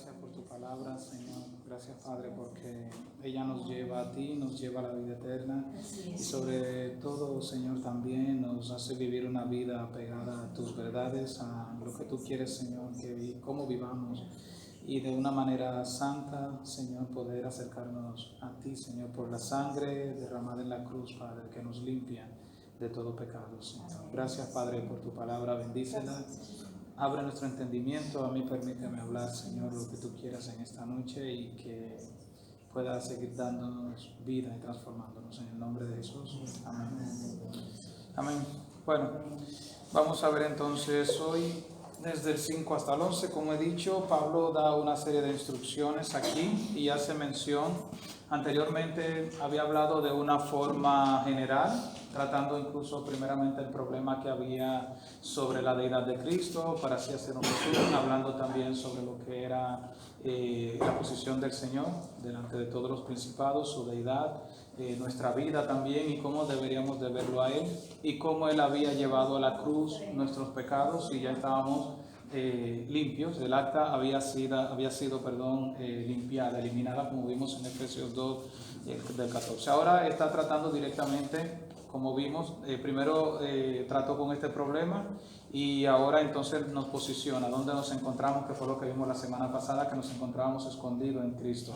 gracias por tu palabra, Señor. Gracias, Padre, porque ella nos lleva a ti, nos lleva a la vida eterna. Y sobre todo, Señor, también nos hace vivir una vida apegada a tus verdades, a lo que tú quieres, Señor, que cómo vivamos. Y de una manera santa, Señor, poder acercarnos a ti, Señor, por la sangre derramada en la cruz, Padre, que nos limpia de todo pecado, Señor. Gracias, Padre, por tu palabra. Bendícela. Abre nuestro entendimiento. A mí permíteme hablar, Señor, lo que tú quieras en esta noche y que pueda seguir dándonos vida y transformándonos en el nombre de Jesús. Amén. Amén. Bueno, vamos a ver entonces hoy desde el 5 hasta el 11. Como he dicho, Pablo da una serie de instrucciones aquí y hace mención. Anteriormente había hablado de una forma general, tratando incluso primeramente el problema que había sobre la deidad de Cristo, para así hacer un resumen, hablando también sobre lo que era la posición del Señor delante de todos los principados, su deidad, nuestra vida también y cómo deberíamos de verlo a Él y cómo Él había llevado a la cruz nuestros pecados y ya estábamos limpios. El acta había sido limpiada, eliminada, como vimos en Efesios 2 del 14. Ahora está tratando directamente, como vimos, primero trató con este problema y ahora entonces nos posiciona donde nos encontramos, que fue lo que vimos la semana pasada, que nos encontrábamos escondidos en Cristo.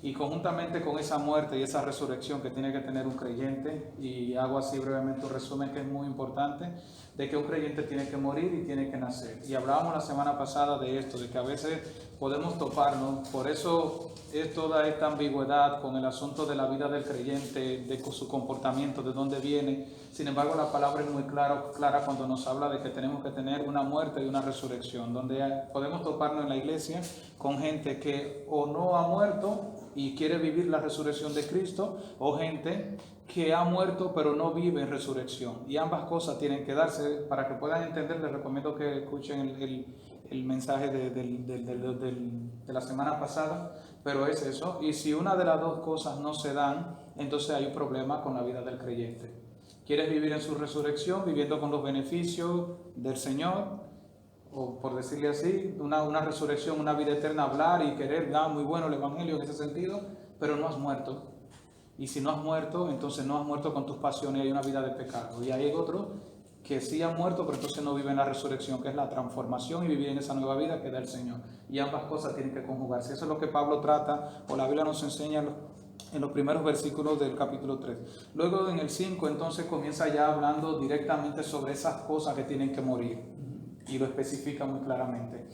Y conjuntamente con esa muerte y esa resurrección que tiene que tener un creyente, y hago así brevemente un resumen que es muy importante, de que un creyente tiene que morir y tiene que nacer. Y hablábamos la semana pasada de esto, de que a veces podemos toparnos, por eso es toda esta ambigüedad con el asunto de la vida del creyente, de su comportamiento, de dónde viene. Sin embargo, la palabra es muy clara cuando nos habla de que tenemos que tener una muerte y una resurrección, donde podemos toparnos en la iglesia con gente que o no ha muerto y quiere vivir la resurrección de Cristo, o gente que ha muerto pero no vive en resurrección. Y ambas cosas tienen que darse. Para que puedan entender, les recomiendo que escuchen el mensaje de la semana pasada, pero es eso. Y si una de las dos cosas no se dan, entonces hay un problema con la vida del creyente. ¿Quieres vivir en su resurrección, viviendo con los beneficios del Señor? O por decirle así, una resurrección, una vida eterna, hablar y querer, muy bueno el Evangelio en ese sentido, pero no has muerto. Y si no has muerto, entonces no has muerto con tus pasiones y hay una vida de pecado. Y hay otro que sí ha muerto, pero entonces no vive en la resurrección, que es la transformación y vivir en esa nueva vida que da el Señor. Y ambas cosas tienen que conjugarse. Eso es lo que Pablo trata, o la Biblia nos enseña en los primeros versículos del capítulo 3. Luego en el 5 entonces comienza ya hablando directamente sobre esas cosas que tienen que morir. Y lo especifica muy claramente.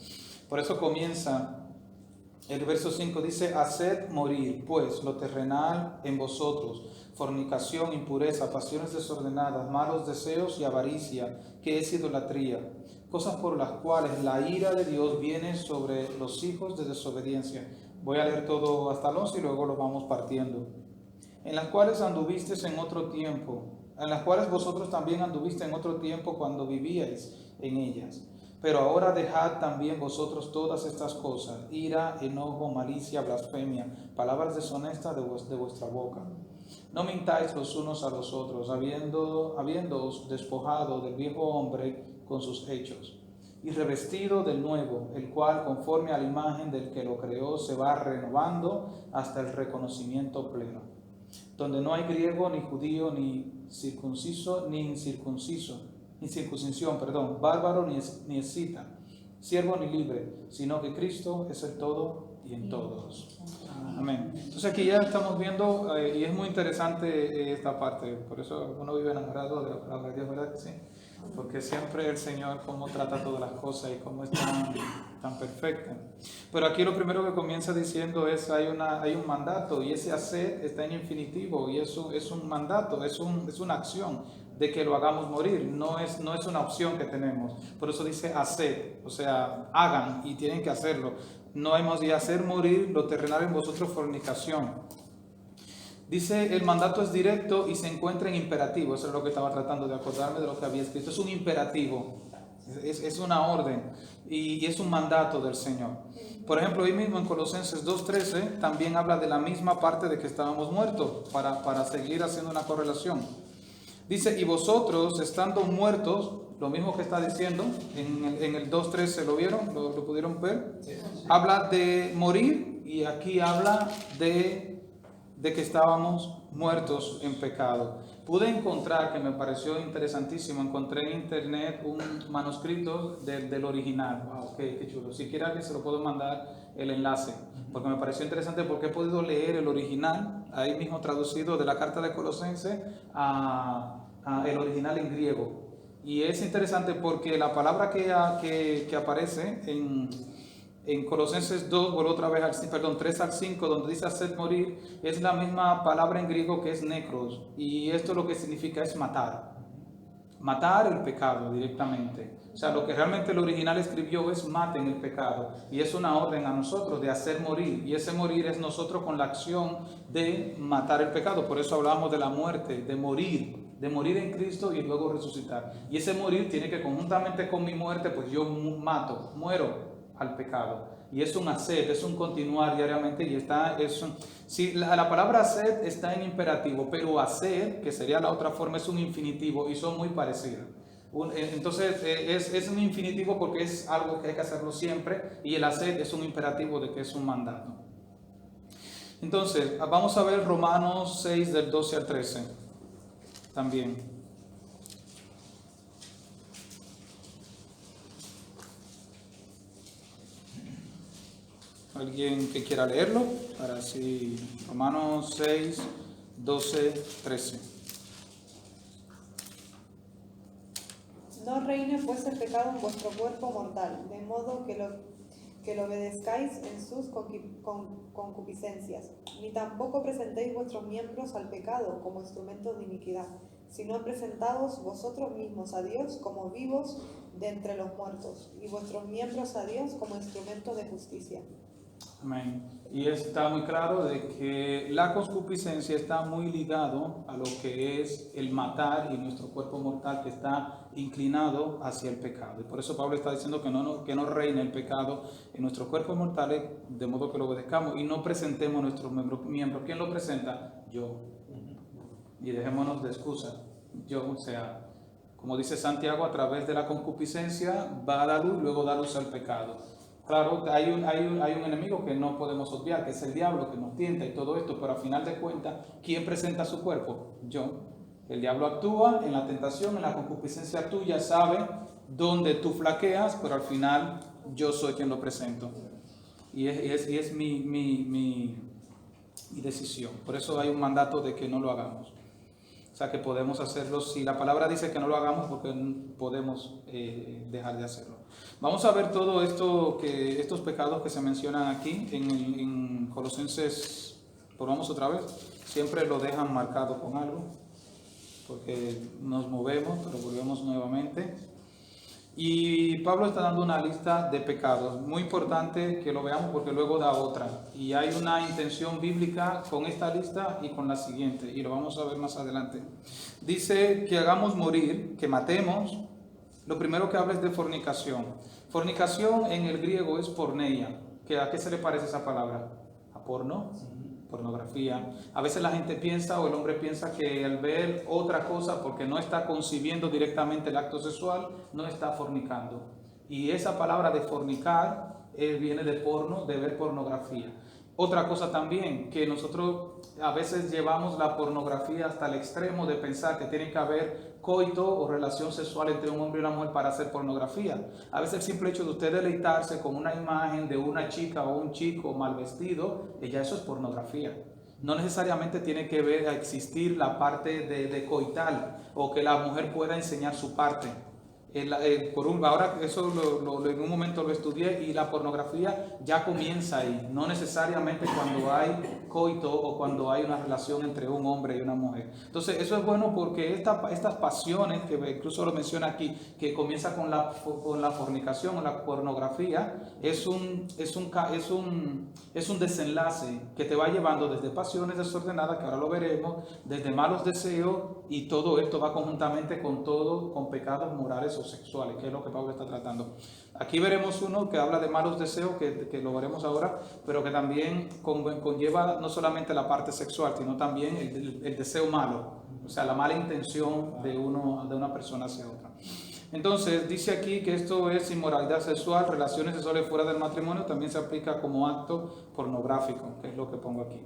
Por eso comienza el verso 5, dice: haced morir pues lo terrenal en vosotros, fornicación, impureza, pasiones desordenadas, malos deseos y avaricia, que es idolatría, cosas por las cuales la ira de Dios viene sobre los hijos de desobediencia. Voy a leer todo hasta el 11 y luego lo vamos partiendo. En las cuales anduvisteis en otro tiempo, en las cuales vosotros también anduvisteis en otro tiempo cuando vivíais en ellas. Pero ahora dejad también vosotros todas estas cosas: ira, enojo, malicia, blasfemia, palabras deshonestas de vuestra boca. No mintáis los unos a los otros, habiéndoos despojado del viejo hombre con sus hechos, y revestido del nuevo, el cual, conforme a la imagen del que lo creó, se va renovando hasta el reconocimiento pleno, donde no hay griego ni judío, ni circunciso ni incircunciso, ni circuncisión, bárbaro ni escita, siervo ni libre, sino que Cristo es el todo y en todos. Amén. Entonces aquí ya estamos viendo, y es muy interesante esta parte, por eso uno vive enamorado de la palabra de Dios, ¿verdad que sí? Porque siempre el Señor cómo trata todas las cosas y cómo es tan perfecta. Pero aquí lo primero que comienza diciendo es hay un mandato, y ese hacer está en infinitivo, y eso es un mandato, es una acción de que lo hagamos morir, no es una opción que tenemos. Por eso dice hacer, o sea, hagan y tienen que hacerlo. No hay más de hacer morir lo terrenal en vosotros, fornicación. Dice, el mandato es directo y se encuentra en imperativo. Eso es lo que estaba tratando de acordarme de lo que había escrito. Es un imperativo, es una orden y es un mandato del Señor. Por ejemplo, hoy mismo en Colosenses 2:13 también habla de la misma parte de que estábamos muertos, para seguir haciendo una correlación. Dice, y vosotros, estando muertos lo mismo que está diciendo en el 2.13, ¿lo vieron? ¿Lo pudieron ver? Sí. Habla de morir y aquí habla de que estábamos muertos en pecado. Pude encontrar, que me pareció interesantísimo, encontré en internet un manuscrito del original. Wow, qué chulo. Si quiere alguien se lo puedo mandar el enlace, porque me pareció interesante porque he podido leer el original, ahí mismo traducido de la carta de Colosenses a el original en griego. Y es interesante porque la palabra que aparece en Colosenses 2, vuelvo otra vez 3 al 5, donde dice hacer morir, es la misma palabra en griego que es necros, y esto lo que significa es matar el pecado directamente. O sea, lo que realmente el original escribió es maten el pecado, y es una orden a nosotros de hacer morir, y ese morir es nosotros con la acción de matar el pecado. Por eso hablamos de la muerte, de morir en Cristo y luego resucitar. Y ese morir tiene que conjuntamente con mi muerte, pues yo muero al pecado. Y es un hacer, es un continuar diariamente, y la palabra hacer está en imperativo, pero hacer, que sería la otra forma, es un infinitivo, y son muy parecidas. Entonces es un infinitivo porque es algo que hay que hacerlo siempre, y el hacer es un imperativo de que es un mandato. Entonces vamos a ver Romanos 6 del 12 al 13 también. ¿Alguien que quiera leerlo? Para así, Romanos 6, 12, 13. No reine pues el pecado en vuestro cuerpo mortal, de modo que lo obedezcáis en sus concupiscencias, ni tampoco presentéis vuestros miembros al pecado como instrumentos de iniquidad, sino presentaos vosotros mismos a Dios como vivos de entre los muertos, y vuestros miembros a Dios como instrumentos de justicia. Amén. Y está muy claro de que la concupiscencia está muy ligado a lo que es el matar, y nuestro cuerpo mortal que está inclinado hacia el pecado. Y por eso Pablo está diciendo que no reine el pecado en nuestros cuerpos mortales, de modo que lo obedezcamos y no presentemos nuestros miembros. ¿Quién lo presenta? Yo. Y dejémonos de excusa. Yo, o sea, como dice Santiago, a través de la concupiscencia va a dar luz, luego da luz al pecado. Claro, hay un enemigo que no podemos obviar, que es el diablo, que nos tienta y todo esto, pero al final de cuentas, ¿quién presenta su cuerpo? Yo. El diablo actúa en la tentación, en la concupiscencia tuya, sabe dónde tú flaqueas, pero al final yo soy quien lo presento. Y es mi decisión. Por eso hay un mandato de que no lo hagamos. O sea, que podemos hacerlo. Si la palabra dice que no lo hagamos, porque podemos dejar de hacerlo. Vamos a ver todo esto, estos pecados que se mencionan aquí en Colosenses. Volvamos otra vez. Siempre lo dejan marcado con algo, porque nos movemos, pero volvemos nuevamente. Y Pablo está dando una lista de pecados, muy importante que lo veamos porque luego da otra. Y hay una intención bíblica con esta lista y con la siguiente, y lo vamos a ver más adelante. Dice que hagamos morir, que matemos. Lo primero que habla es de fornicación. Fornicación en el griego es porneia. ¿A qué se le parece esa palabra? ¿A porno? Pornografía. A veces la gente piensa, o el hombre piensa, que al ver otra cosa, porque no está concibiendo directamente el acto sexual, no está fornicando. Y esa palabra de fornicar viene de porno, de ver pornografía. Otra cosa también, que nosotros a veces llevamos la pornografía hasta el extremo de pensar que tiene que haber coito o relación sexual entre un hombre y una mujer para hacer pornografía. A veces el simple hecho de usted deleitarse con una imagen de una chica o un chico mal vestido, ya eso es pornografía. No necesariamente tiene que ver a existir la parte de coital, o que la mujer pueda enseñar su parte. Ahora eso en un momento lo estudié, y la pornografía ya comienza ahí, no necesariamente cuando hay coito o cuando hay una relación entre un hombre y una mujer. Entonces eso es bueno porque estas pasiones, que incluso lo menciona aquí, que comienza con la fornicación o la pornografía, es un desenlace que te va llevando desde pasiones desordenadas, que ahora lo veremos, desde malos deseos, y todo esto va conjuntamente con pecados morales o sexuales, que es lo que Pablo está tratando. Aquí veremos uno que habla de malos deseos, que lo veremos ahora, pero que también conlleva no solamente la parte sexual, sino también el deseo malo, o sea, la mala intención de una persona hacia otra. Entonces dice aquí que esto es inmoralidad sexual, relaciones sexuales fuera del matrimonio, también se aplica como acto pornográfico, que es lo que pongo aquí.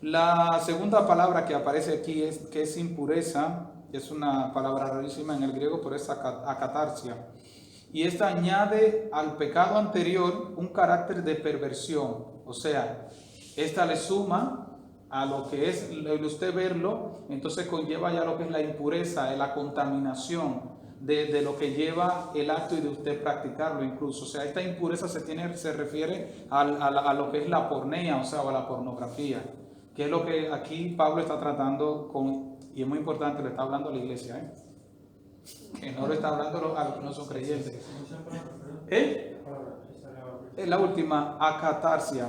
La segunda palabra que aparece aquí es que es impureza, es una palabra rarísima en el griego, pero es acatarsia. Y esta añade al pecado anterior un carácter de perversión, o sea, esta le suma a lo que es el usted verlo, entonces conlleva ya lo que es la impureza, la contaminación de lo que lleva el acto y de usted practicarlo incluso. O sea, esta impureza se refiere a lo que es la pornea, o sea, a la pornografía, que es lo que aquí Pablo está tratando con, y es muy importante, le está hablando a la iglesia, que no lo está hablando a los que no son creyentes. Es la última, acatarsia,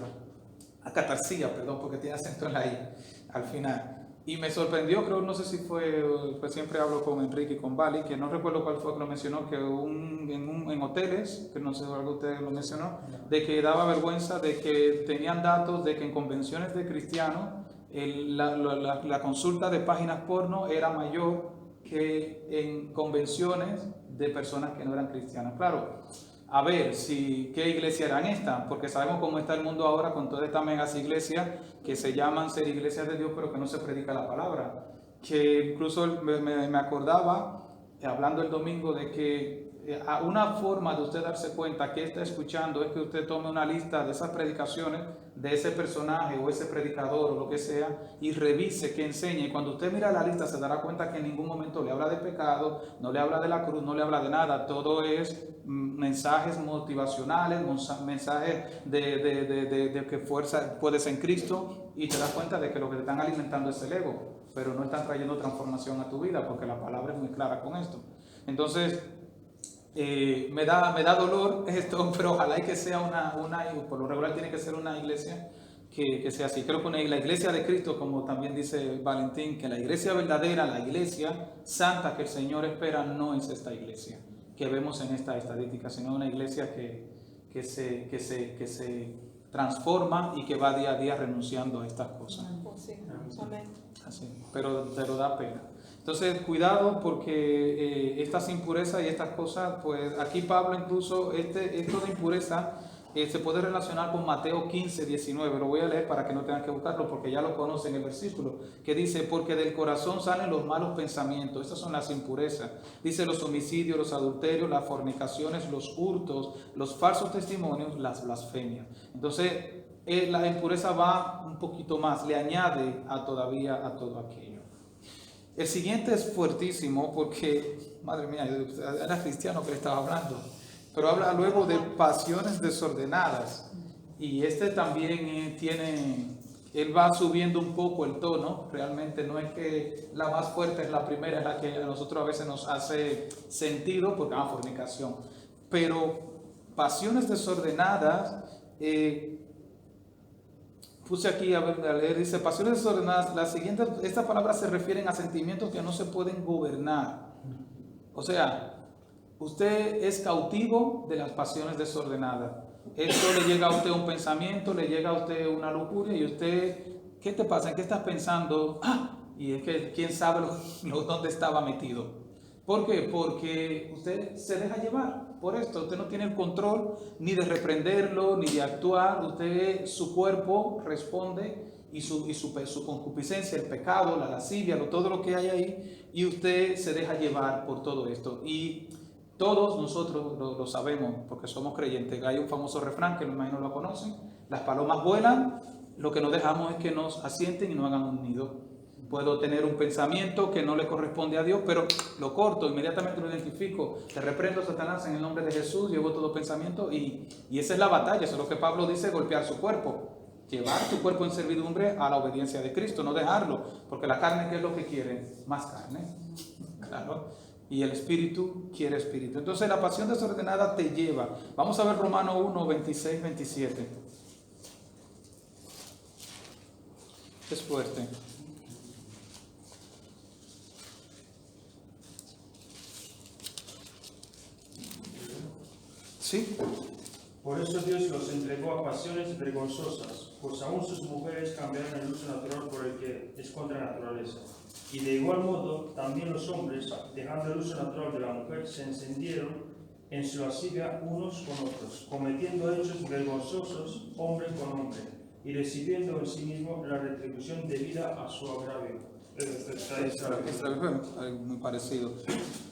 perdón, porque tiene acento en la I al final. Y me sorprendió, creo, no sé si fue, pues siempre hablo con Enrique y con Bali, que no recuerdo cuál fue que lo mencionó, que en hoteles, que no sé si algo usted lo mencionó, de que daba vergüenza, de que tenían datos de que en convenciones de cristianos la consulta de páginas porno era mayor que en convenciones de personas que no eran cristianas. Claro, a ver qué iglesia eran estas, porque sabemos cómo está el mundo ahora con todas estas megas iglesias que se llaman ser iglesias de Dios, pero que no se predica la palabra. Que incluso me acordaba, hablando el domingo, de que una forma de usted darse cuenta que está escuchando es que usted tome una lista de esas predicaciones de ese personaje o ese predicador o lo que sea y revise qué enseña. Y cuando usted mira la lista se dará cuenta que en ningún momento le habla de pecado, no le habla de la cruz, no le habla de nada. Todo es mensajes motivacionales, mensajes de que fuerza puedes en Cristo, y te das cuenta de que lo que te están alimentando es el ego, pero no están trayendo transformación a tu vida, porque la palabra es muy clara con esto. Entonces me da dolor esto, pero ojalá y que sea por lo regular tiene que ser una iglesia que sea así. Creo que la iglesia de Cristo, como también dice Valentín, que la iglesia verdadera, la iglesia santa que el Señor espera, no es esta iglesia que vemos en esta estadística, sino una iglesia que se transforma y que va día a día renunciando a estas cosas. Amén. Así, pero da pena. Entonces, cuidado, porque estas impurezas y estas cosas, pues aquí Pablo incluso, esto de impureza se puede relacionar con Mateo 15, 19. Lo voy a leer para que no tengan que buscarlo, porque ya lo conocen el versículo, que dice, porque del corazón salen los malos pensamientos. Estas son las impurezas. Dice los homicidios, los adulterios, las fornicaciones, los hurtos, los falsos testimonios, las blasfemias. Entonces, la impureza va un poquito más, le añade a todo aquello. El siguiente es fuertísimo porque, madre mía, era cristiano que le estaba hablando, pero habla luego de pasiones desordenadas. Y este también él va subiendo un poco el tono. Realmente no es que la más fuerte es la primera, es la que a nosotros a veces nos hace sentido, porque es fornicación. Pero pasiones desordenadas, puse aquí a leer, dice, pasiones desordenadas, estas palabras se refieren a sentimientos que no se pueden gobernar. O sea, usted es cautivo de las pasiones desordenadas. Esto le llega a usted un pensamiento, le llega a usted una locura y usted, ¿qué te pasa? ¿En qué estás pensando? Y es que quién sabe dónde estaba metido. ¿Por qué? Porque usted se deja llevar por esto. Usted no tiene el control ni de reprenderlo, ni de actuar. Su cuerpo responde y su concupiscencia, el pecado, la lascivia, todo lo que hay ahí, y usted se deja llevar por todo esto. Y todos nosotros lo sabemos porque somos creyentes. Hay un famoso refrán que me imagino lo conocen: las palomas vuelan, lo que no dejamos es que nos asienten y no hagan un nido. Puedo tener un pensamiento que no le corresponde a Dios, pero lo corto, inmediatamente lo identifico. Te reprendo, Satanás, en el nombre de Jesús, llevo todo pensamiento, y esa es la batalla. Eso es lo que Pablo dice, golpear su cuerpo. Llevar tu cuerpo en servidumbre a la obediencia de Cristo, no dejarlo, porque la carne, ¿qué es lo que quiere? Más carne, claro, y el espíritu quiere espíritu. Entonces la pasión desordenada te lleva. Vamos a ver Romanos 1, 26, 27. Es fuerte. ¿Sí? Por eso Dios los entregó a pasiones vergonzosas, pues aún sus mujeres cambiaron el uso natural por el que es contra naturaleza. Y de igual modo, también los hombres, dejando el uso natural de la mujer, se encendieron en su lascivia unos con otros, cometiendo hechos vergonzosos hombre con hombre, y recibiendo en sí mismo la retribución debida a su agravio. Muy parecido.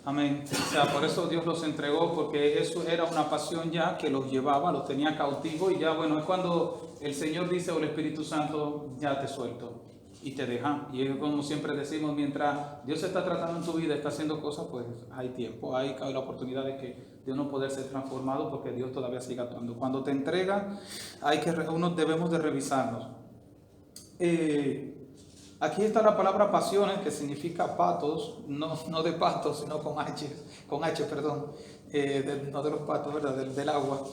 Amén. O sea, por eso Dios los entregó, porque eso era una pasión ya que los llevaba, los tenía cautivos, y ya bueno, es cuando el Señor dice, o el Espíritu Santo, ya te suelto y te deja. Y es como siempre decimos, mientras Dios está tratando en tu vida, está haciendo cosas, pues hay tiempo, hay la oportunidad de uno poder ser transformado, porque Dios todavía sigue actuando. Cuando te entrega, uno debemos de revisarnos. Aquí está la palabra pasiones, que significa patos, no de patos, sino con H, perdón, no de los patos, ¿verdad? Del agua.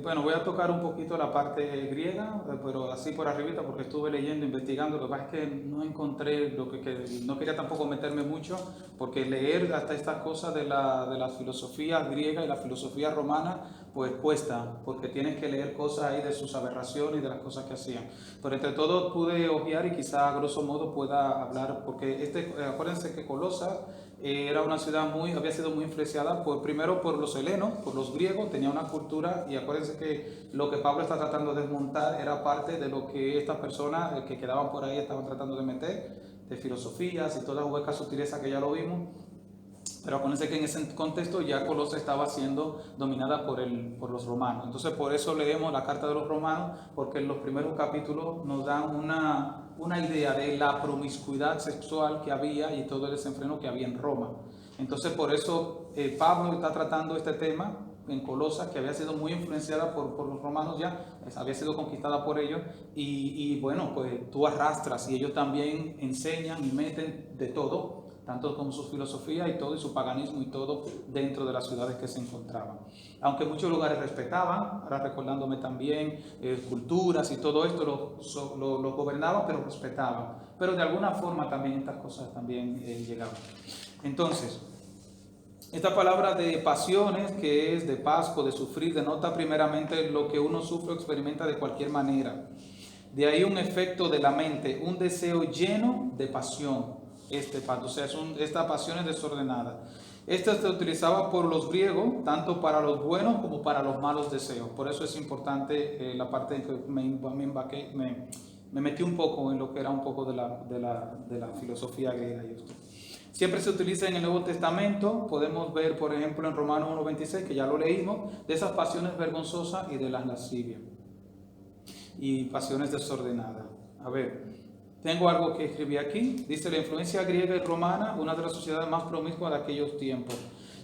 Bueno, voy a tocar un poquito la parte griega, pero así por arribita, porque estuve leyendo, investigando. Lo que pasa es que no encontré no quería tampoco meterme mucho, porque leer hasta estas cosas de la filosofía griega y la filosofía romana, pues cuesta, porque tienes que leer cosas ahí de sus aberraciones y de las cosas que hacían. Pero entre todo pude ojear y quizá a grosso modo pueda hablar, porque acuérdense que Colosas era una ciudad había sido muy influenciada primero por los helenos, por los griegos, tenía una cultura, y acuérdense que lo que Pablo está tratando de desmontar era parte de lo que estas personas que quedaban por ahí estaban tratando de meter, de filosofías y toda hueca sutileza que ya lo vimos. Pero acuérdense que en ese contexto ya Colosas estaba siendo dominada por los romanos. Entonces por eso leemos la carta de los romanos, porque en los primeros capítulos nos dan una idea de la promiscuidad sexual que había y todo el desenfreno que había en Roma. Entonces por eso Pablo está tratando este tema en Colosas, que había sido muy influenciada por los romanos ya, había sido conquistada por ellos, y bueno, pues tú arrastras, y ellos también enseñan y meten de todo, tanto como su filosofía y todo, y su paganismo y todo, dentro de las ciudades que se encontraban. Aunque muchos lugares respetaban, ahora recordándome también, culturas y todo esto lo gobernaban, pero respetaban. Pero de alguna forma también estas cosas también llegaban. Entonces, esta palabra de pasiones, que es de pasco, de sufrir, denota primeramente lo que uno sufre o experimenta de cualquier manera. De ahí un efecto de la mente, un deseo lleno de pasión. O sea, esta pasión es desordenada. Esta se utilizaba por los griegos, tanto para los buenos como para los malos deseos. Por eso es importante la parte en que me metí un poco en lo que era un poco de la filosofía griega y esto. Siempre se utiliza en el Nuevo Testamento. Podemos ver, por ejemplo, en Romanos 1:26, que ya lo leímos, de esas pasiones vergonzosas y de las lascivias y pasiones desordenadas. A ver, tengo algo que escribí aquí. Dice: la influencia griega y romana, una de las sociedades más promiscuas de aquellos tiempos.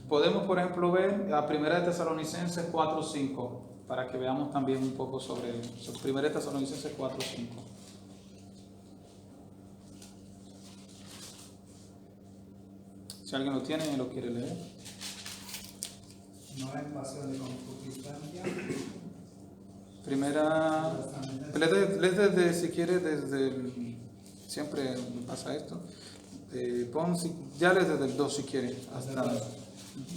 Podemos, por ejemplo, ver a 1 Tesalonicenses 4:5, para que veamos también un poco sobre 1 Tesalonicenses 4:5. Si alguien lo tiene y lo quiere leer. No hay pasión de concupiscencia. Desde, si quiere, siempre pasa esto. Ya desde el 2 si quiere. Hasta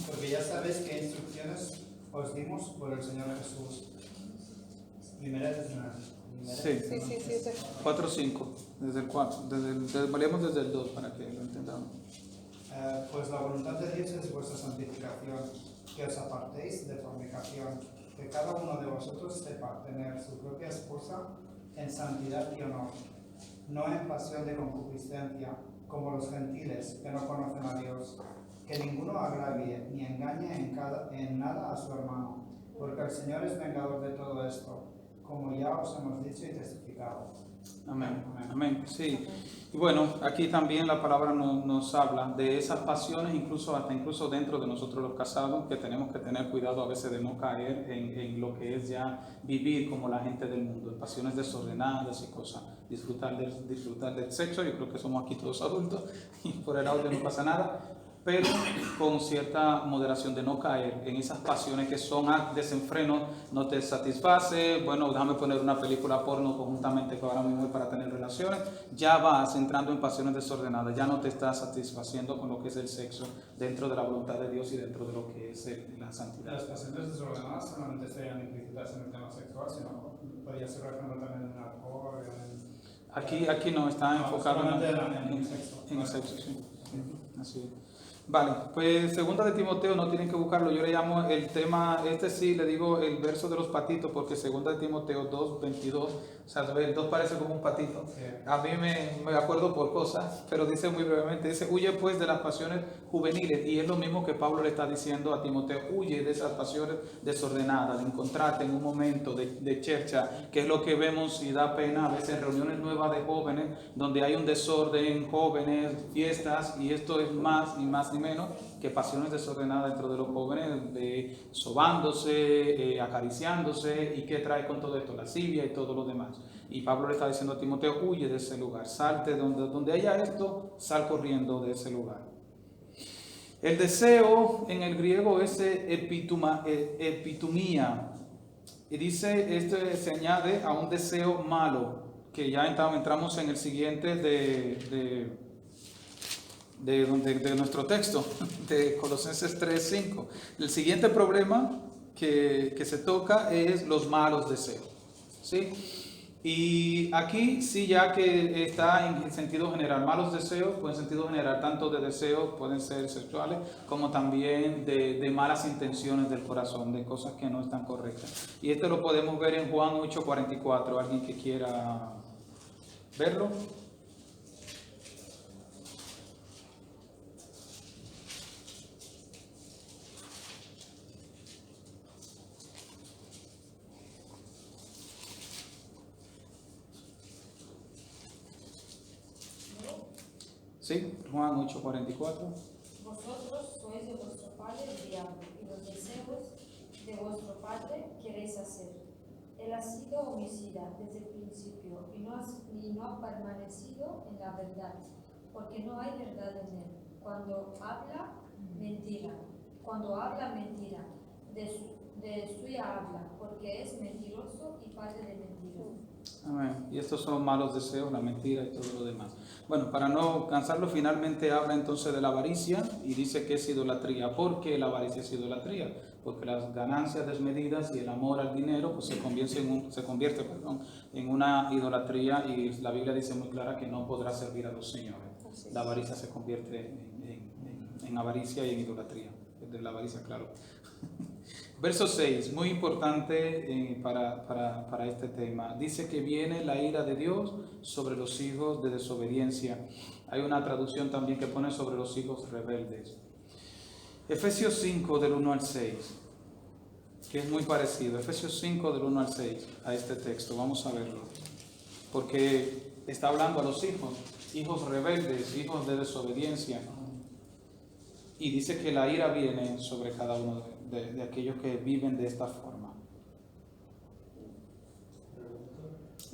Porque ya sabéis qué instrucciones os dimos por el Señor Jesús. Sí. 4:5, desde el 4, valemos desde el 2 para que lo entendamos. Pues la voluntad de Dios es vuestra santificación, que os apartéis de fornicación, que cada uno de vosotros sepa tener su propia esposa en santidad y honor, no en pasión de concupiscencia, como los gentiles que no conocen a Dios, que ninguno agravie ni engañe en nada a su hermano, porque el Señor es vengador de todo esto, como ya os hemos dicho y testificado. Amén. Sí. Y bueno, aquí también la palabra nos habla de esas pasiones, incluso dentro de nosotros los casados, que tenemos que tener cuidado a veces de no caer en lo que es ya vivir como la gente del mundo, en pasiones desordenadas y cosas. Disfrutar del sexo, yo creo que somos aquí todos adultos y por el audio no pasa nada, pero con cierta moderación, de no caer en esas pasiones que son desenfreno, no te satisface. Bueno, déjame poner una película porno conjuntamente con ahora mismo para tener relaciones. Ya vas entrando en pasiones desordenadas, ya no te estás satisfaciendo con lo que es el sexo dentro de la voluntad de Dios y dentro de lo que es la santidad. Las pasiones desordenadas solamente estarían implícitas en el tema sexual, sino podría ser, por ejemplo, también en el alcohol. Aquí no, está enfocado en el sexto. en el sexo, sí. Así es. Vale, pues segunda de Timoteo, no tienen que buscarlo, yo le llamo el tema, sí le digo el verso de los patitos, porque segunda de Timoteo 2:22, o sea, el 2 parece como un patito. Sí. A mí me acuerdo por cosas, pero dice muy brevemente, dice, huye pues de las pasiones juveniles, y es lo mismo que Pablo le está diciendo a Timoteo, huye de esas pasiones desordenadas, de encontrarte en un momento de chercha, que es lo que vemos y da pena a veces en reuniones nuevas de jóvenes, donde hay un desorden, jóvenes, fiestas, y esto es más ni más ni menos que pasiones desordenadas dentro de los jóvenes, de sobándose, acariciándose, y qué trae con todo esto, lascivia y todo lo demás. Y Pablo le está diciendo a Timoteo, huye de ese lugar, salte donde haya esto, sal corriendo de ese lugar. El deseo en el griego es epitumía, y dice, se añade a un deseo malo, que ya entramos en el siguiente de nuestro texto, de Colosenses 3:5. El siguiente problema que se toca es los malos deseos, ¿sí? Y aquí sí, ya que está en sentido general, malos deseos, pues en sentido general, tanto de deseos pueden ser sexuales, como también de malas intenciones del corazón, de cosas que no están correctas. Y esto lo podemos ver en Juan 8:44, alguien que quiera verlo. Sí, Juan 8:44. Vosotros sois de vuestro padre el diablo, y los deseos de vuestro padre queréis hacer. Él ha sido homicida desde el principio y no ha permanecido en la verdad, porque no hay verdad en él. Cuando habla mentira, de suya habla, porque es mentiroso y padre de mentiras. Amén. Y estos son malos deseos, la mentira y todo lo demás. Bueno, para no cansarlo, finalmente habla entonces de la avaricia y dice que es idolatría. ¿Por qué la avaricia es idolatría? Porque las ganancias desmedidas y el amor al dinero pues se convierte en una idolatría, y la Biblia dice muy clara que no podrá servir a dos señores. La avaricia se convierte en avaricia y en idolatría. De la avaricia, claro. Verso 6, muy importante para este tema. Dice que viene la ira de Dios sobre los hijos de desobediencia. Hay una traducción también que pone sobre los hijos rebeldes. Efesios 5 del 1 al 6, que es muy parecido. Efesios 5 del 1 al 6 a este texto. Vamos a verlo. Porque está hablando a los hijos rebeldes, hijos de desobediencia. Y dice que la ira viene sobre cada uno de aquellos que viven de esta forma.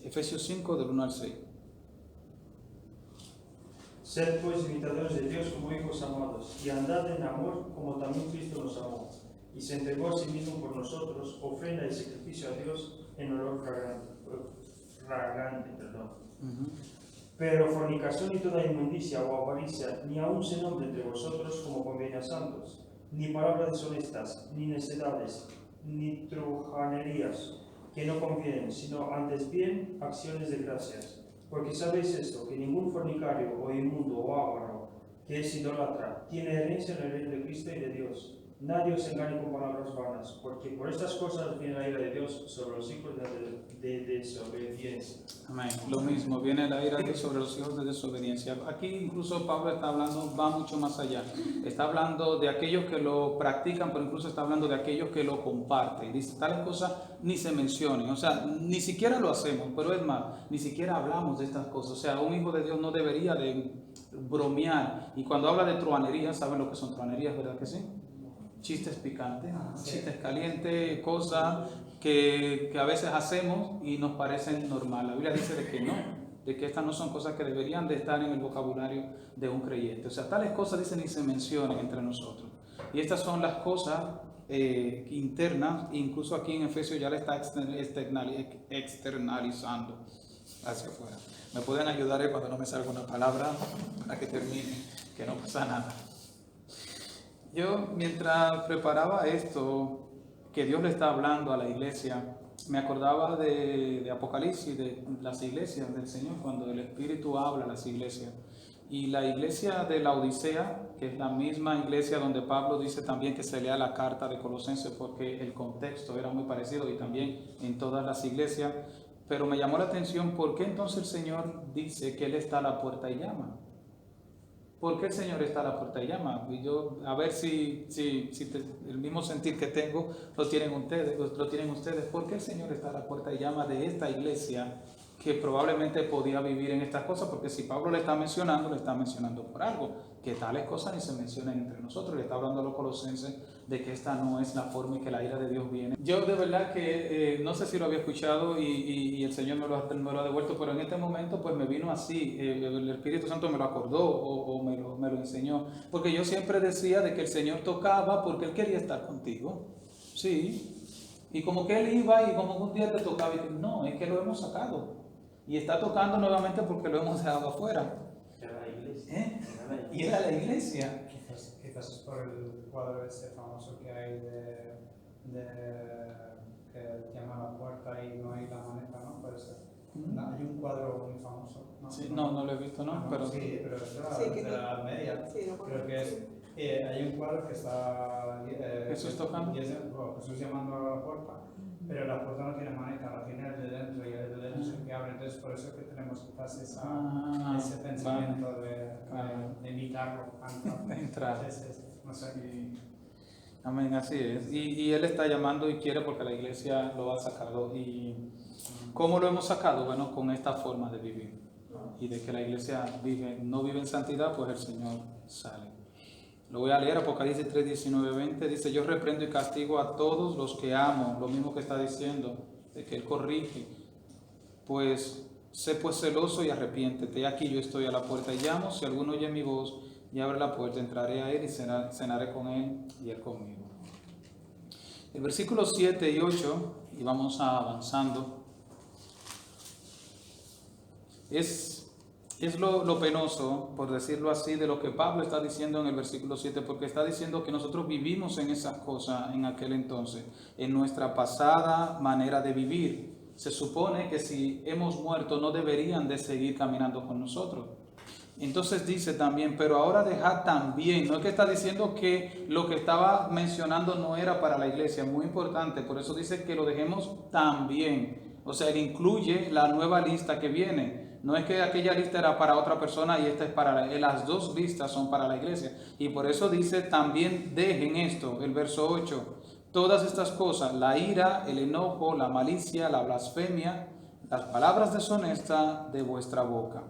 Efesios 5 del 1 al 6. Sed pues imitadores de Dios como hijos amados, y andad en amor como también Cristo nos amó, y se entregó a sí mismo por nosotros, ofrenda y sacrificio a Dios en olor fragante. Pero fornicación y toda inmundicia o avaricia, ni aun se nombre entre vosotros como conviene a santos, ni palabras deshonestas, ni necedades, ni truhanerías, que no convienen, sino antes bien acciones de gracias. Porque sabéis esto, que ningún fornicario o inmundo o avaro, que es idólatra, tiene herencia en el reino de Cristo y de Dios. Nadie os engañe con palabras vanas, porque por estas cosas viene la ira de Dios sobre los hijos de desobediencia. Amén. Lo mismo, viene la ira de Dios sobre los hijos de desobediencia. Aquí incluso Pablo está hablando, va mucho más allá. Está hablando de aquellos que lo practican, pero incluso está hablando de aquellos que lo comparten. Dice, tales cosas ni se mencionen, o sea, ni siquiera lo hacemos, pero es más, ni siquiera hablamos de estas cosas. O sea, un hijo de Dios no debería de bromear. Y cuando habla de truhanerías, ¿saben lo que son truhanerías, verdad que sí? Chistes picantes, chistes calientes, cosas que a veces hacemos y nos parecen normal. La Biblia dice de que no, de que estas no son cosas que deberían de estar en el vocabulario de un creyente. O sea, tales cosas dicen ni se mencionan entre nosotros. Y estas son las cosas internas, incluso aquí en Efesios ya la está externalizando hacia afuera. ¿Me pueden ayudar cuando no me salga una palabra para que termine? Que no pasa nada. Yo, mientras preparaba esto, que Dios le está hablando a la iglesia, me acordaba de Apocalipsis, de las iglesias del Señor, cuando el Espíritu habla a las iglesias. Y la iglesia de la Odisea, que es la misma iglesia donde Pablo dice también que se lea la carta de Colosenses, porque el contexto era muy parecido, y también en todas las iglesias. Pero me llamó la atención, ¿por qué entonces el Señor dice que Él está a la puerta y llama? ¿Por qué el Señor está a la puerta y llama? Y yo, a ver si el mismo sentir que tengo lo tienen ustedes. ¿Por qué el Señor está a la puerta y llama de esta iglesia que probablemente podía vivir en estas cosas? Porque si Pablo le está mencionando por algo, que tales cosas ni se mencionan entre nosotros. Le está hablando a los colosenses de que esta no es la forma en que la ira de Dios viene. Yo de verdad que no sé si lo había escuchado y el Señor me lo ha devuelto, pero en este momento pues me vino así, el Espíritu Santo me lo acordó o me lo enseñó, porque yo siempre decía de que el Señor tocaba porque Él quería estar contigo, sí, y como que Él iba y como un día te tocaba y no, es que lo hemos sacado y está tocando nuevamente porque lo hemos dejado afuera. Era la iglesia. Y era la iglesia. Quizás es por el cuadro ese famoso que hay que llama a la puerta y no hay la maneta, ¿no? Puede ser. No, hay un cuadro muy famoso. ¿No? Sí, no lo he visto, ¿no? Pero sí, pero es Sí, de la media. Sí, no, Creo que es, hay un cuadro que está Jesús tocando. Jesús llamando a la puerta, pero la puerta no tiene maneta, la tiene el de dentro y el de dentro es el que abre. Entonces por eso que tenemos quizás ese pensamiento de imitarlo, de entrar. No sé. Amén, así es. Y Él está llamando y quiere porque la iglesia lo ha sacado. ¿Y cómo lo hemos sacado? Bueno, con esta forma de vivir. Y de que la iglesia no vive en santidad, pues el Señor sale. Lo voy a leer, Apocalipsis 3, 19, 20. Dice, yo reprendo y castigo a todos los que amo. Lo mismo que está diciendo, de que Él corrige. Pues, sé pues celoso y arrepiéntete. Aquí yo estoy a la puerta y llamo. Si alguno oye mi voz y abre la puerta, entraré a Él y cenaré con Él y Él conmigo. El versículo 7 y 8, y vamos avanzando, es lo penoso, por decirlo así, de lo que Pablo está diciendo en el versículo 7, porque está diciendo que nosotros vivimos en esas cosas en aquel entonces, en nuestra pasada manera de vivir. Se supone que si hemos muerto no deberían de seguir caminando con nosotros. Entonces dice también, pero ahora dejad también, no es que está diciendo que lo que estaba mencionando no era para la iglesia, muy importante, por eso dice que lo dejemos también, o sea, él incluye la nueva lista que viene, no es que aquella lista era para otra persona y esta es para las dos listas son para la iglesia, y por eso dice también dejen esto, el verso 8, todas estas cosas, la ira, el enojo, la malicia, la blasfemia, las palabras deshonestas de vuestra boca.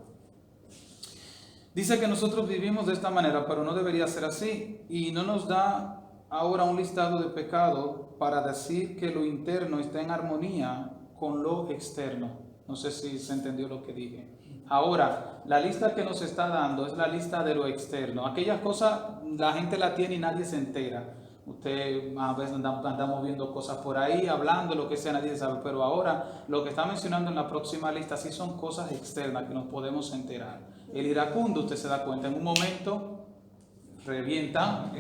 Dice que nosotros vivimos de esta manera, pero no debería ser así. Y no nos da ahora un listado de pecado para decir que lo interno está en armonía con lo externo. No sé si se entendió lo que dije. Ahora, la lista que nos está dando es la lista de lo externo. Aquellas cosas la gente la tiene y nadie se entera. Usted a veces andamos viendo cosas por ahí, hablando, lo que sea, nadie sabe. Pero ahora lo que está mencionando en la próxima lista sí son cosas externas que nos podemos enterar. El iracundo, usted se da cuenta, en un momento revienta,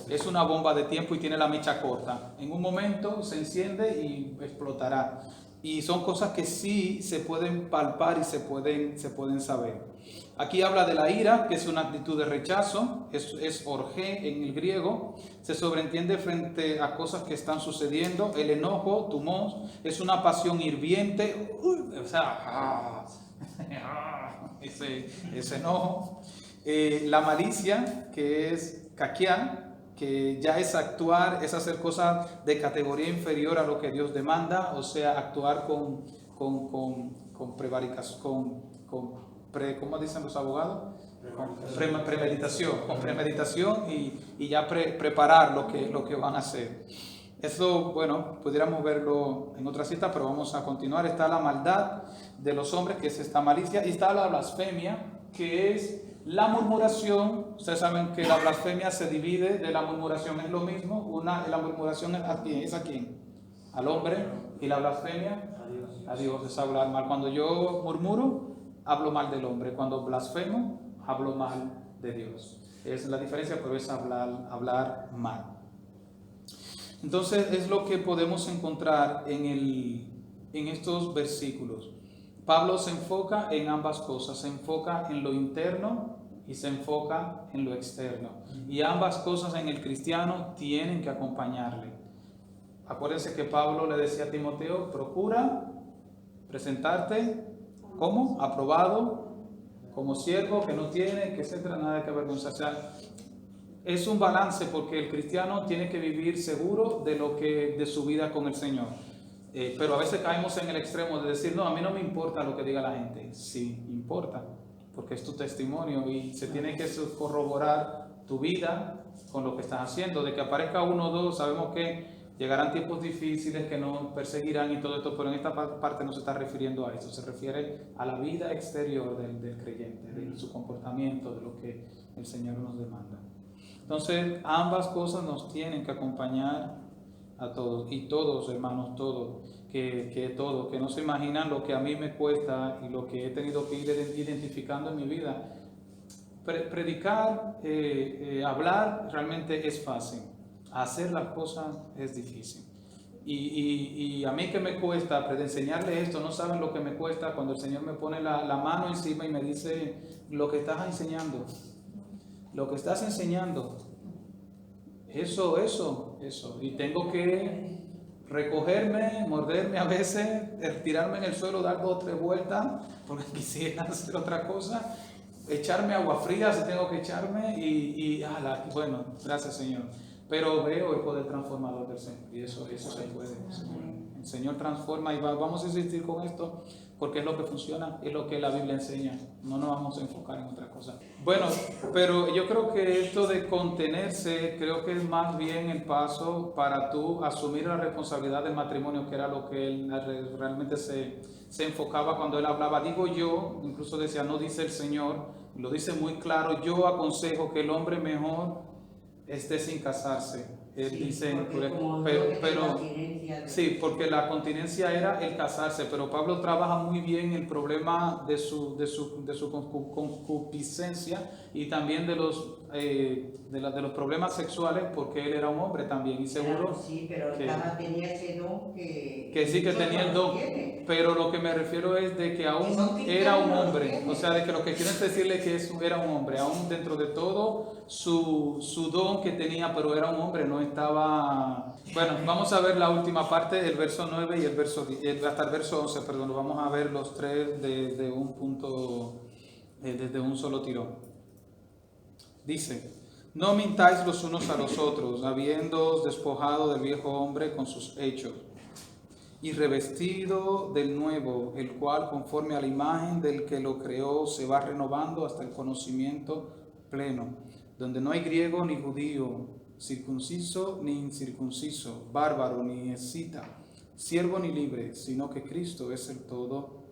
es una bomba de tiempo y tiene la mecha corta. En un momento se enciende y explotará. Y son cosas que sí se pueden palpar y se pueden saber. Aquí habla de la ira, que es una actitud de rechazo, es orgé en el griego, se sobreentiende frente a cosas que están sucediendo. El enojo, tumos, es una pasión hirviente, o sea, ese enojo. La malicia, que es caquear, que ya es actuar, es hacer cosas de categoría inferior a lo que Dios demanda, o sea, actuar con prevaricación, ¿cómo dicen los abogados? Con premeditación y ya preparar lo que van a hacer. Eso, bueno, pudiéramos verlo en otra cita, pero vamos a continuar. Está la maldad de los hombres, que es esta malicia, y está la blasfemia, que es la murmuración. Ustedes saben que la blasfemia se divide de la murmuración, es lo mismo. La murmuración es a quién, al hombre, y la blasfemia a Dios, es hablar mal. Cuando yo murmuro, hablo mal del hombre. Cuando blasfemo, hablo mal de Dios. Es la diferencia, pero es hablar mal. Entonces es lo que podemos encontrar en en estos versículos. Pablo se enfoca en ambas cosas, se enfoca en lo interno y se enfoca en lo externo. Y ambas cosas en el cristiano tienen que acompañarle. Acuérdense que Pablo le decía a Timoteo, procura presentarte como aprobado, como siervo que no tiene, que etcétera, nada que avergonzarse. O sea, es un balance porque el cristiano tiene que vivir seguro de su vida con el Señor. Pero a veces caemos en el extremo de decir, no, a mí no me importa lo que diga la gente. Sí, importa, porque es tu testimonio y se tiene que corroborar tu vida con lo que estás haciendo. De que aparezca uno o dos, sabemos que llegarán tiempos difíciles que nos perseguirán y todo esto, pero en esta parte no se está refiriendo a eso, se refiere a la vida exterior del creyente, de su comportamiento, de lo que el Señor nos demanda. Entonces, ambas cosas nos tienen que acompañar a todos, y todos, hermanos, todos, que no se imaginan lo que a mí me cuesta y lo que he tenido que ir identificando en mi vida. Predicar, hablar realmente es fácil, hacer las cosas es difícil. Y a mí que me cuesta enseñarle esto, no saben lo que me cuesta cuando el Señor me pone la mano encima y me dice lo que estás enseñando, lo que estás enseñando, eso, y tengo que recogerme, morderme a veces, tirarme en el suelo, dar 2 o 3 vueltas, porque quisiera hacer otra cosa, echarme agua fría si tengo que echarme, bueno, gracias Señor. Pero veo el poder transformador del Señor, y eso se puede. El Señor transforma, y vamos a insistir con esto, porque es lo que funciona, es lo que la Biblia enseña. No nos vamos a enfocar en otra cosa. Bueno, pero yo creo que esto de contenerse, creo que es más bien el paso para tú asumir la responsabilidad del matrimonio, que era lo que él realmente se enfocaba cuando él hablaba. Digo yo, incluso decía, no dice el Señor, lo dice muy claro, yo aconsejo que el hombre mejor esté sin casarse. Él dice, pero sí, porque la continencia era el casarse, pero Pablo trabaja muy bien el problema de su concupiscencia y también de los problemas sexuales, porque él era un hombre también, y seguro claro, sí, pero tenía ese don que sí que tenía el don, pero lo que me refiero es de que aún era un hombre, o sea, de que lo que quiero es decirle que era un hombre, aún dentro de todo su don que tenía, pero era un hombre, no estaba. Bueno, vamos a ver la última parte, el verso 9 y hasta el verso 11, perdón, vamos a ver los 3 de un punto, desde un solo tirón. Dice, no mintáis los unos a los otros, habiéndoos despojado del viejo hombre con sus hechos, y revestido del nuevo, el cual conforme a la imagen del que lo creó se va renovando hasta el conocimiento pleno, donde no hay griego ni judío, circunciso ni incircunciso, bárbaro ni escita, siervo ni libre, sino que Cristo es el todo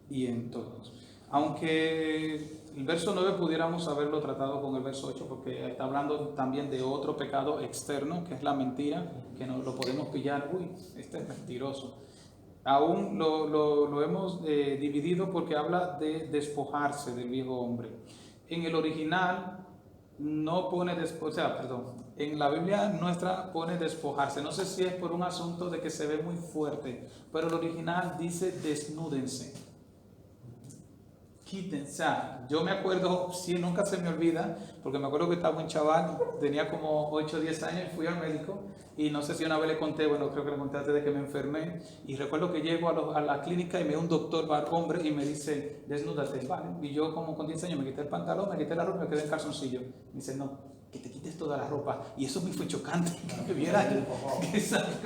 y en todos. Aunque el verso 9 pudiéramos haberlo tratado con el verso 8, porque está hablando también de otro pecado externo, que es la mentira, que no lo podemos pillar, este es mentiroso. Aún lo hemos dividido porque habla de despojarse del viejo hombre. En el original no pone en la Biblia nuestra pone despojarse. No sé si es por un asunto de que se ve muy fuerte, pero el original dice desnúdense. Quítense. O sea, yo me acuerdo, sí, nunca se me olvida, porque me acuerdo que estaba un chaval, tenía como 8 o 10 años y fui al médico, y no sé si una vez le conté, bueno, creo que le conté antes de que me enfermé, y recuerdo que llego a la clínica y me ve un doctor hombre y me dice, desnúdate, ¿vale? Y yo como con 10 años me quité el pantalón, me quité la ropa y me quedé en calzoncillo. Me dice, no, que te quites toda la ropa. Y eso me fue chocante, que me viera, que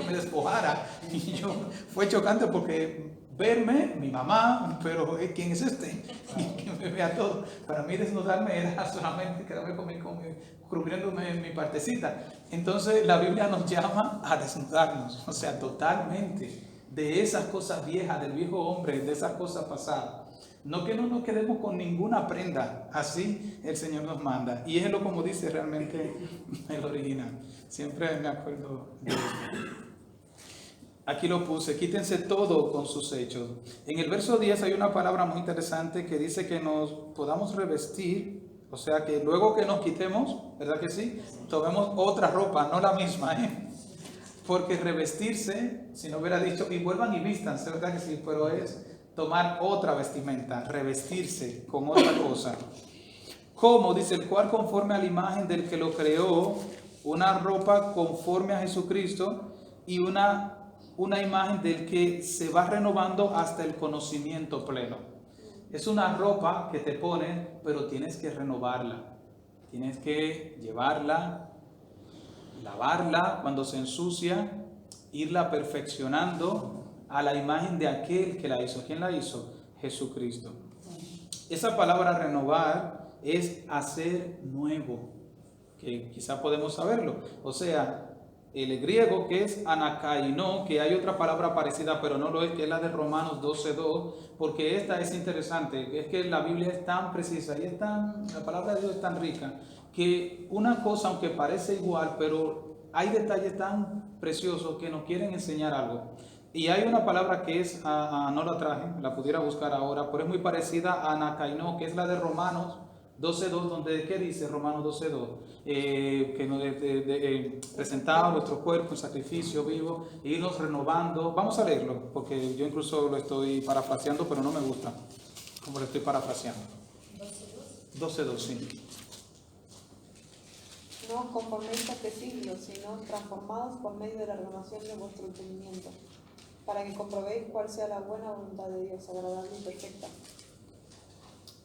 me despojara. Y yo, fue chocante porque verme, mi mamá, pero ¿quién es este? Y que me vea todo. Para mí desnudarme era solamente quedarme cubriéndome mi partecita. Entonces la Biblia nos llama a desnudarnos, o sea, totalmente, de esas cosas viejas, del viejo hombre, de esas cosas pasadas. No que no nos quedemos con ninguna prenda, así el Señor nos manda. Y es lo como dice realmente el original. Siempre me acuerdo de esto. Aquí lo puse, quítense todo con sus hechos. En el verso 10 hay una palabra muy interesante que dice que nos podamos revestir, o sea que luego que nos quitemos, ¿verdad que sí? Tomemos otra ropa, no la misma, porque revestirse, si no hubiera dicho, y vuelvan y vístanse, ¿verdad que sí? Pero es tomar otra vestimenta, revestirse con otra cosa. Como dice, el cual conforme a la imagen del que lo creó, una ropa conforme a Jesucristo y una imagen del que se va renovando hasta el conocimiento pleno. Es una ropa que te pones, pero tienes que renovarla. Tienes que llevarla, lavarla cuando se ensucia, irla perfeccionando a la imagen de aquel que la hizo. ¿Quién la hizo? Jesucristo. Esa palabra renovar es hacer nuevo, que quizá podemos saberlo. O sea, el griego que es anakaino, que hay otra palabra parecida pero no lo es, que es la de Romanos 12:2, porque esta es interesante, es que la Biblia es tan precisa y la palabra de Dios es tan rica, que una cosa aunque parece igual, pero hay detalles tan preciosos que nos quieren enseñar algo. Y hay una palabra que es, no la traje, la pudiera buscar ahora, pero es muy parecida a anakaino, que es la de Romanos 12:2, donde ¿qué dice Romanos 12:2? Que nos presentaba nuestro cuerpo en sacrificio vivo e irnos renovando. Vamos a leerlo, porque yo incluso lo estoy parafraseando, pero no me gusta como lo estoy parafraseando. 12:2, sí. No os conforméis a este siglo, sino transformados por medio de la renovación de vuestro entendimiento, para que comprobéis cuál sea la buena voluntad de Dios, agradable y perfecta.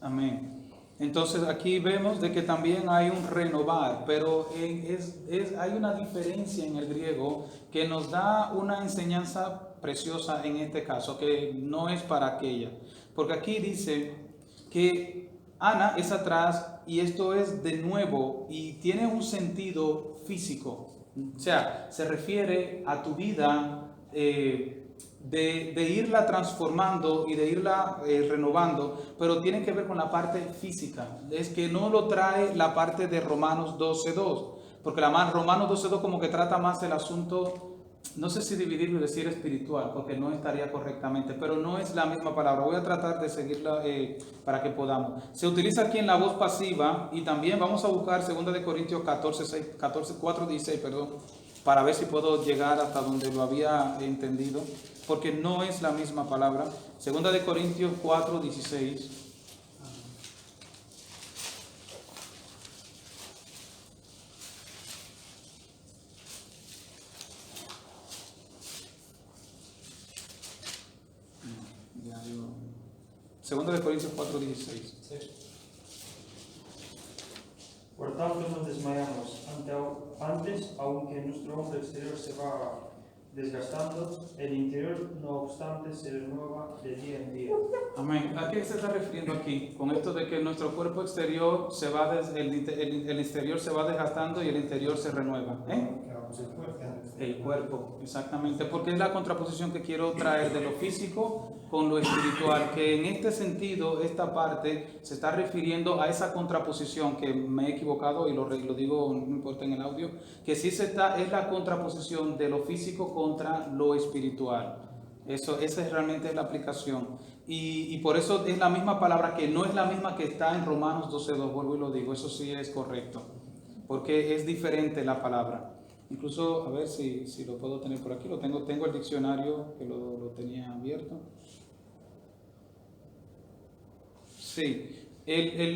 Amén. Entonces aquí vemos de que también hay un renovar, pero hay una diferencia en el griego que nos da una enseñanza preciosa en este caso, que no es para aquella. Porque aquí dice que Ana es atrás y esto es de nuevo y tiene un sentido físico. O sea, se refiere a tu vida de irla transformando y de irla renovando, pero tiene que ver con la parte física. Es que no lo trae la parte de Romanos 12:2, porque Romanos 12:2 como que trata más el asunto, no sé si dividirlo y decir espiritual, porque no estaría correctamente, pero no es la misma palabra. Voy a tratar de seguirla para que podamos. Se utiliza aquí en la voz pasiva y también vamos a buscar 2 de Corintios 4:16, para ver si puedo llegar hasta donde lo había entendido, porque no es la misma palabra. 2 de Corintios 4:16. Segunda de Corintios 4:16. Sí. Por tanto, no desmayamos. Antes, aunque nuestro hombre exterior se va desgastando, el interior, no obstante, se renueva de día en día. Amén. ¿A qué se está refiriendo aquí? Con esto de que nuestro cuerpo exterior el exterior se va desgastando y el interior se renueva. El cuerpo, exactamente, porque es la contraposición que quiero traer de lo físico con lo espiritual, que en este sentido, esta parte se está refiriendo a esa contraposición, que me he equivocado y lo digo, no importa en el audio, que sí es la contraposición de lo físico contra lo espiritual. Esa es realmente la aplicación. Y por eso es la misma palabra, que no es la misma que está en Romanos 12:2, vuelvo y lo digo, eso sí es correcto, porque es diferente la palabra. Incluso, a ver si lo puedo tener por aquí, tengo el diccionario que lo tenía abierto. Sí,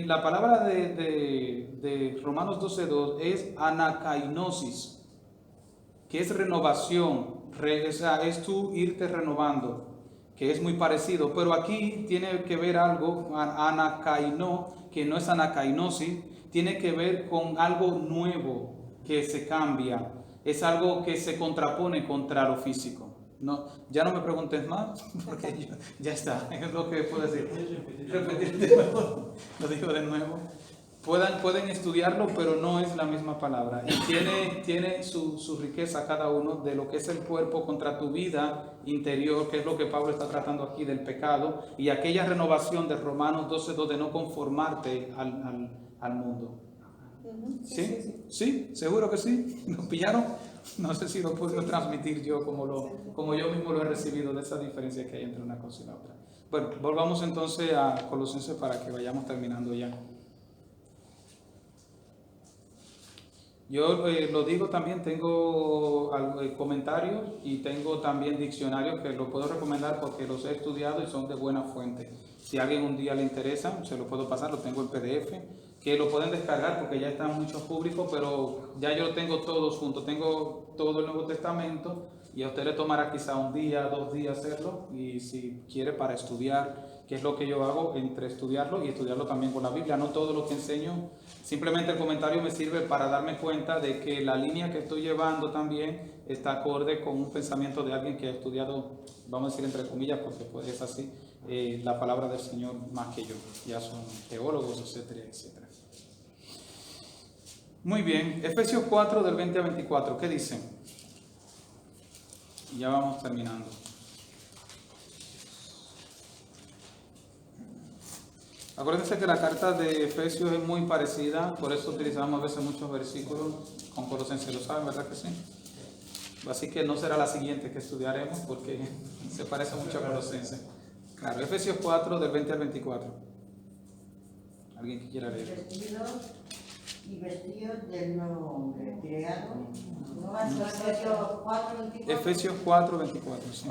la palabra de Romanos 12:2 es anakainosis, que es renovación, es tú irte renovando, que es muy parecido, pero aquí tiene que ver algo, anakaino, que no es anakainosis, tiene que ver con algo nuevo que se cambia, es algo que se contrapone contra lo físico. No, ya no me preguntes más, porque ya está, es lo que puedo decir. Repetir de nuevo, lo digo de nuevo. Pueden estudiarlo, pero no es la misma palabra. Y tiene su riqueza cada uno de lo que es el cuerpo contra tu vida interior, que es lo que Pablo está tratando aquí del pecado, y aquella renovación de Romanos 12:2 de no conformarte al mundo. ¿Sí? ¿Sí? ¿Seguro que sí? ¿Nos pillaron? No sé si lo puedo transmitir yo como yo mismo lo he recibido, de esa diferencia que hay entre una cosa y la otra. Bueno, volvamos entonces a Colosenses para que vayamos terminando ya. Yo lo digo también, tengo comentarios y tengo también diccionarios que los puedo recomendar porque los he estudiado y son de buena fuente. Si a alguien un día le interesa, se lo puedo pasar, lo tengo en PDF, que lo pueden descargar porque ya están muchos públicos, pero ya yo lo tengo todos juntos, tengo todo el Nuevo Testamento y a usted le tomará quizá un día, 2 días hacerlo, y si quiere para estudiar, que es lo que yo hago entre estudiarlo y estudiarlo también con la Biblia, no todo lo que enseño. Simplemente el comentario me sirve para darme cuenta de que la línea que estoy llevando también está acorde con un pensamiento de alguien que ha estudiado, vamos a decir entre comillas, porque pues es así, la palabra del Señor más que yo. Ya son teólogos, etcétera, etcétera. Muy bien, Efesios 4 del 20 a 24, ¿qué dice? Ya vamos terminando. Acuérdense que la carta de Efesios es muy parecida, por eso utilizamos a veces muchos versículos con Colosenses, lo saben, ¿verdad que sí? Así que no será la siguiente que estudiaremos porque se parece mucho a Colosenses. Claro, Efesios 4 del 20 al 24. ¿Alguien que quiera leer? Vestidos del nuevo hombre, creado. ¿No vas a Efesios 4, 24? Efesios 4, 24, sí.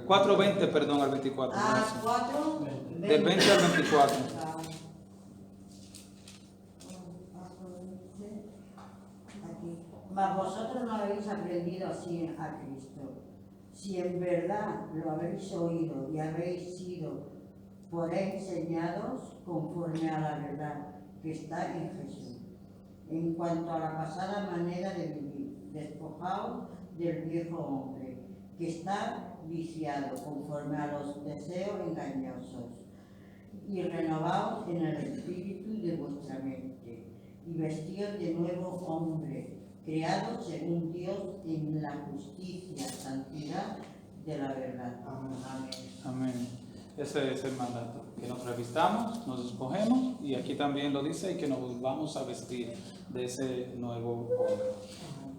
4, 20, perdón, al 24. Ah, 4. Del 20 al 24. Mas vosotros no habéis aprendido así a Cristo. Si en verdad lo habéis oído y habéis sido por él enseñados conforme a la verdad que está en Jesús. En cuanto a la pasada manera de vivir, despojaos del viejo hombre, que está viciado conforme a los deseos engañosos, y renovaos en el espíritu de vuestra mente, y vestíos de nuevo hombre, creado según Dios en la justicia, santidad de la verdad. Amén. Amén. Ese es el mandato, que nos revistamos, nos despojemos, y aquí también lo dice, y que nos volvamos a vestir de ese nuevo hombre.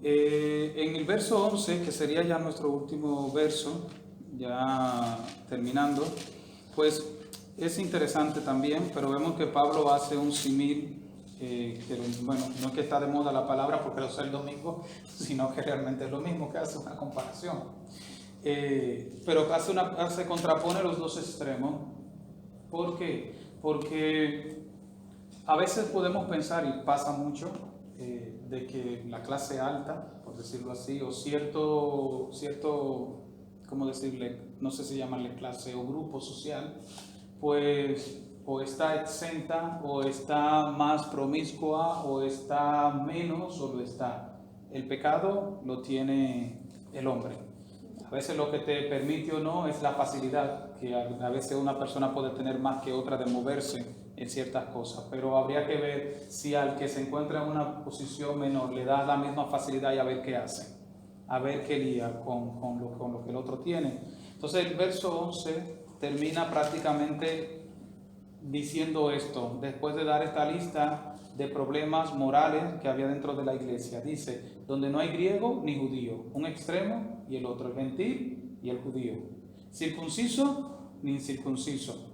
En el verso 11, que sería ya nuestro último verso, ya terminando, pues es interesante también, pero vemos que Pablo hace un símil, bueno, no es que está de moda la palabra porque lo usa el domingo, sino que realmente es lo mismo, que hace una comparación. Pero se contrapone los dos extremos. ¿Por qué? Porque a veces podemos pensar, y pasa mucho, de que la clase alta, por decirlo así, o cierto, ¿cómo decirle? No sé si llamarle clase o grupo social, pues o está exenta, o está más promiscua, o está menos, o lo está. El pecado lo tiene el hombre. A veces lo que te permite o no es la facilidad, que a veces una persona puede tener más que otra de moverse en ciertas cosas, pero habría que ver si al que se encuentra en una posición menor le da la misma facilidad y a ver qué hace, a ver qué lía con lo que el otro tiene. Entonces el verso 11 termina prácticamente diciendo esto, después de dar esta lista de problemas morales que había dentro de la iglesia. Dice, donde no hay griego ni judío, un extremo y el otro, el gentil y el judío, circunciso ni incircunciso,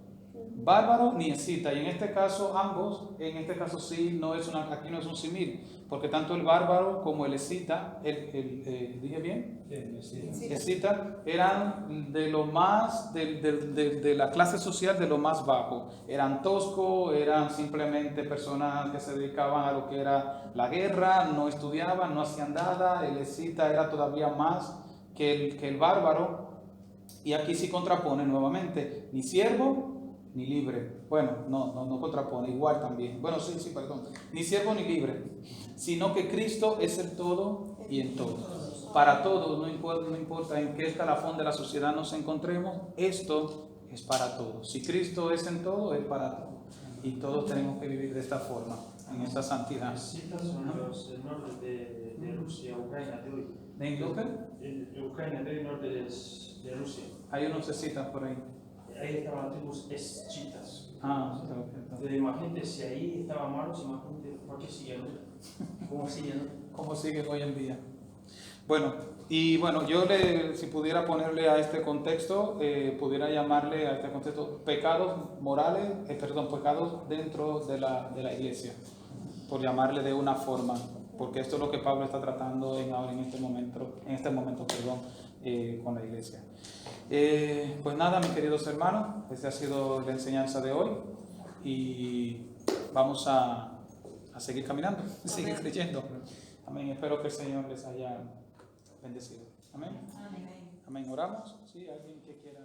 bárbaro ni escita, y en este caso ambos, en este caso sí, aquí no es un símil, porque tanto el bárbaro como el escita, ¿dije bien? Escita, eran de lo más, de la clase social de lo más bajo, eran toscos, eran simplemente personas que se dedicaban a lo que era la guerra, no estudiaban, no hacían nada. El escita era todavía más que el bárbaro, y aquí sí contrapone nuevamente, ni siervo ni libre. Bueno, no contrapone, igual también. Bueno, sí, perdón. Ni siervo ni libre, sino que Cristo es el todo y en todo. Para todos, no importa en qué escalafón de la sociedad nos encontremos, esto es para todos. Si Cristo es en todo, es para todos. Y todos tenemos que vivir de esta forma, en esta santidad. Citas son el norte de Rusia, Ucrania de hoy. ¿De Inglaterra? Ucrania de hoy, norte de Rusia. Hay unos citas por ahí. Ahí estaban las tribus eschitas. Claro. Imagínate si ahí estaban malos, imagínate por qué siguen. ¿Cómo siguen? ¿Cómo siguen hoy en día? Bueno, yo si pudiera ponerle a este contexto, pudiera llamarle a este contexto pecados morales, pecados dentro de la iglesia. por llamarle de una forma, porque esto es lo que Pablo está tratando ahora en este momento, con la iglesia. Pues nada, mis queridos hermanos, esta ha sido la enseñanza de hoy y vamos a seguir caminando, seguir creyendo. Amén. Espero que el Señor les haya bendecido. Amén. Amén. Amén. Oramos. Sí, alguien que quiera.